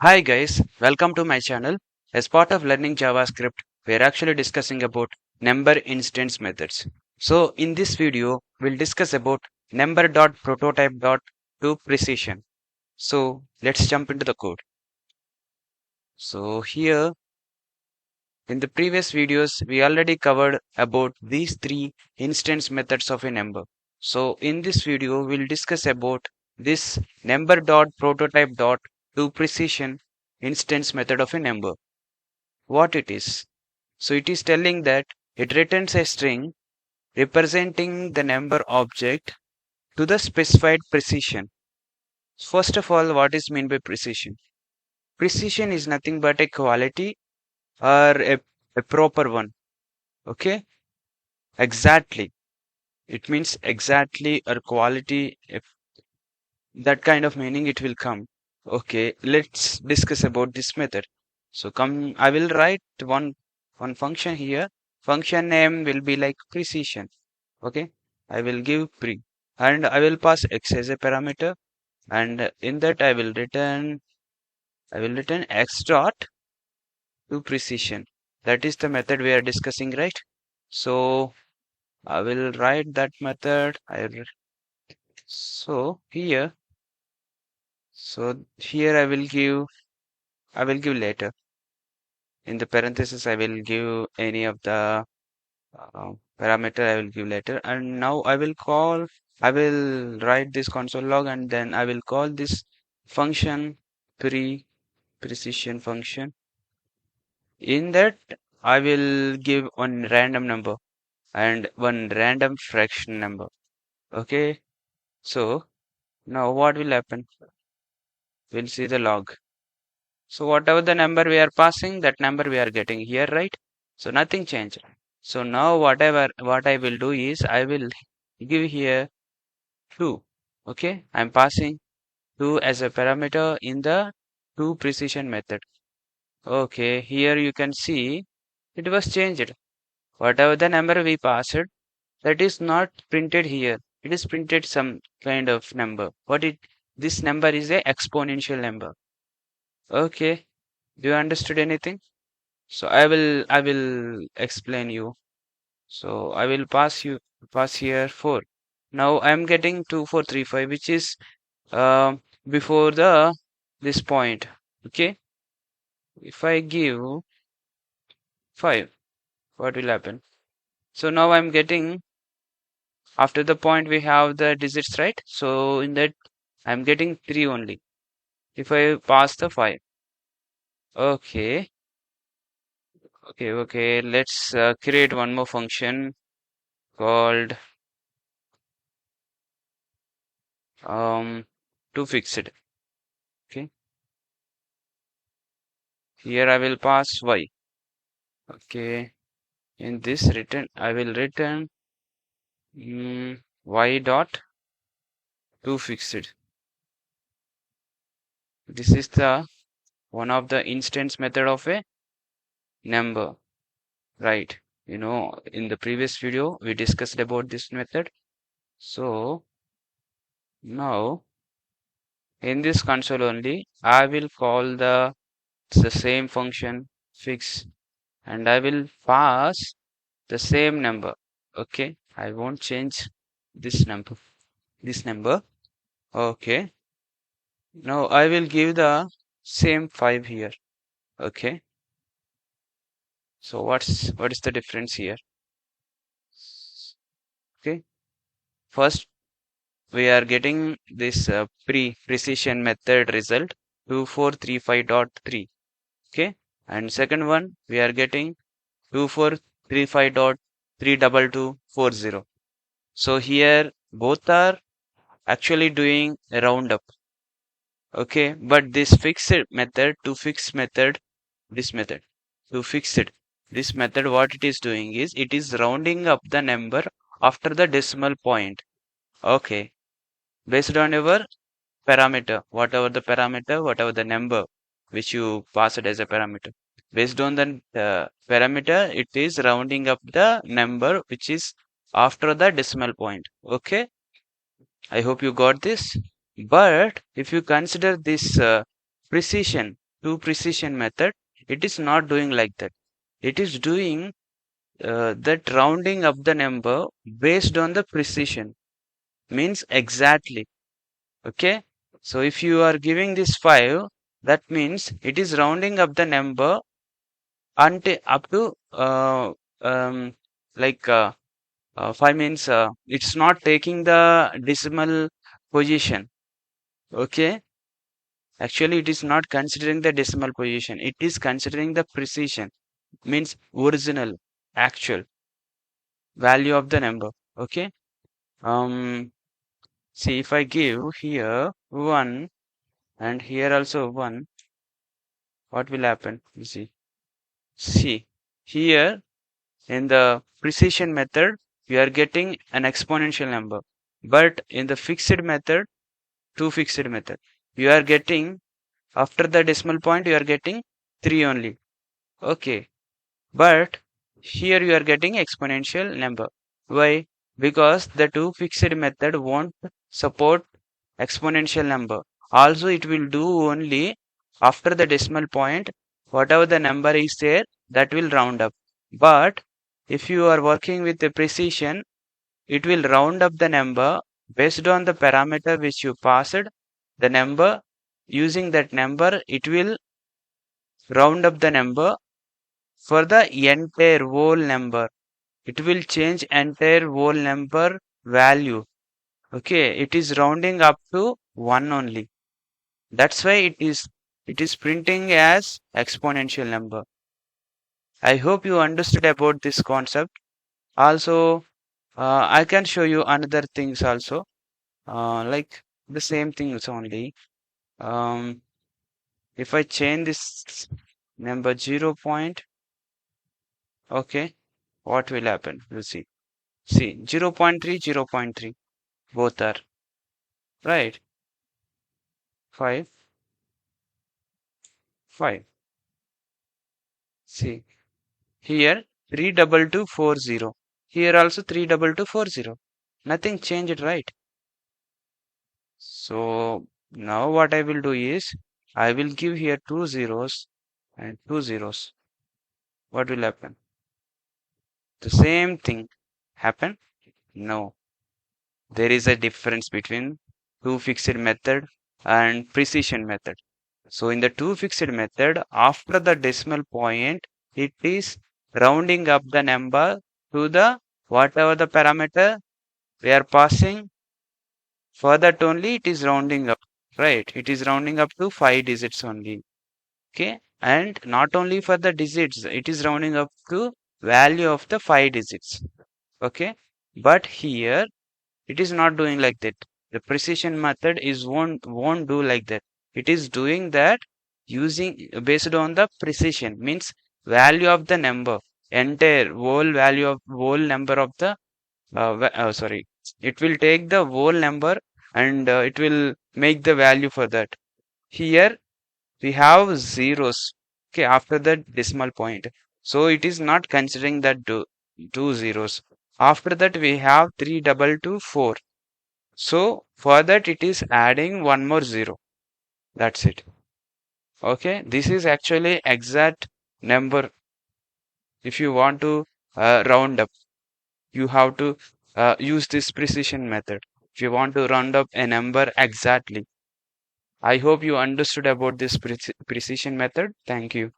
Hi guys, welcome to my channel. As part of learning JavaScript, we are actually discussing about number instance methods. So in this video, we'll discuss about number.prototype.toPrecision. So let's jump into the code. So here in the previous videos, we already covered about these three instance methods of a number. So in this video, we'll discuss about this number.prototype.toPrecision instance method of a number. What it is. So it is telling that it returns a string representing the number object to the specified precision. First of all, what is meant by precision? Precision is nothing but a quality or a proper one. Okay? Exactly. It means exactly or quality. If that kind of meaning it will come. Okay, let's discuss about this method. So come, I will write one function here. Function name will be like precision. Okay, I will give pre and I will pass x as a parameter, and in that I will return x dot to precision. That is the method we are discussing, right? So I will write that method. So here, so here I will give later. In the parenthesis, I will give any of the parameter I will give later. And now I will write this console log, and then I will call this function precision function. In that, I will give one random number and one random fraction number. Okay. So now what will happen? We'll see the log. So whatever the number we are passing, that number we are getting here, right? So nothing changed. So now what I will do is I will give here 2. Okay, I'm passing 2 as a parameter in the toPrecision method. Okay, here you can see it was changed. Whatever the number we passed, that is not printed here. It is printed some kind of number. This number is a exponential number. Okay, do you understood anything? So I will explain you. So I will pass here 4. Now I am getting 2435, which is before this point. Okay, if I give 5, what will happen? So now I'm getting, after the point we have the digits, right? So in that I'm getting 3 only if I pass the 5. Okay, let's create one more function called toFixed. Okay, here I will pass y. Okay, in this return I will return y dot toFixed. This is the one of the instance method of a number, right? In the previous video we discussed about this method. So now in this console only I will call the same function fix, and I will pass the same number. Okay, I won't change this number. Okay, now I will give the same 5 here. Okay, so what is the difference here? Okay, first we are getting this precision method result 2435.3. Okay, and second one we are getting 2435.32240. So here both are actually doing a roundup. Okay, but this fixed method to fix method, this method to fix it, this method, what it is doing is it is rounding up the number after the decimal point. Okay, based on your parameter, whatever the number which you pass it as a parameter, based on the parameter, it is rounding up the number which is after the decimal point. Okay, I hope you got this. But if you consider this precision, to precision method, it is not doing like that. It is doing that rounding up the number based on the precision, means exactly. Okay. So if you are giving this 5, that means it is rounding up the number until up to like 5 means it's not taking the decimal position. Okay. Actually, it is not considering the decimal position. It is considering the precision, means original, actual value of the number. Okay. Um, See, if I give here 1 and here also 1, what will happen? You see. See, here in the precision method, we are getting an exponential number. But in the fixed method, two fixed method, you are getting, after the decimal point, you are getting 3 only. Okay. But here you are getting exponential number. Why? Because the two fixed method won't support exponential number. Also, it will do only after the decimal point, whatever the number is there, that will round up. But if you are working with the precision, it will round up the number based on the parameter which you passed. The number, using that number, it will round up the number for the entire whole number. It will change entire whole number value. Okay, it is rounding up to 1 only. That's why it is printing as exponential number. I hope you understood about this concept. Also, I can show you another things also, like the same things only. Um, if I change this number 0 point, okay, what will happen? We'll see. See, 0 0.3, 0 0.3, both are right. 5, 5. See, here 32240. Here also 32240. Nothing changed, right? So now what I will do is I will give here two zeros and two zeros. What will happen? The same thing happen? No. There is a difference between two fixed method and precision method. So in the two fixed method, after the decimal point, it is rounding up the number to the whatever the parameter we are passing. For that only it is rounding up, right? It is rounding up to 5 digits only. Okay. And not only for the digits, it is rounding up to value of the 5 digits. Okay. But here it is not doing like that. The precision method is won't do like that. It is doing that using based on the precision, means value of the number, entire whole value of whole number of the sorry, it will take the whole number and it will make the value for that. Here we have zeros, okay, after the decimal point, so it is not considering that two zeros. After that we have 3224. So for that it is adding one more zero. That's it. Okay, this is actually exact number. If you want to round up, you have to use this precision method. If you want to round up a number exactly. I hope you understood about this precision method. Thank you.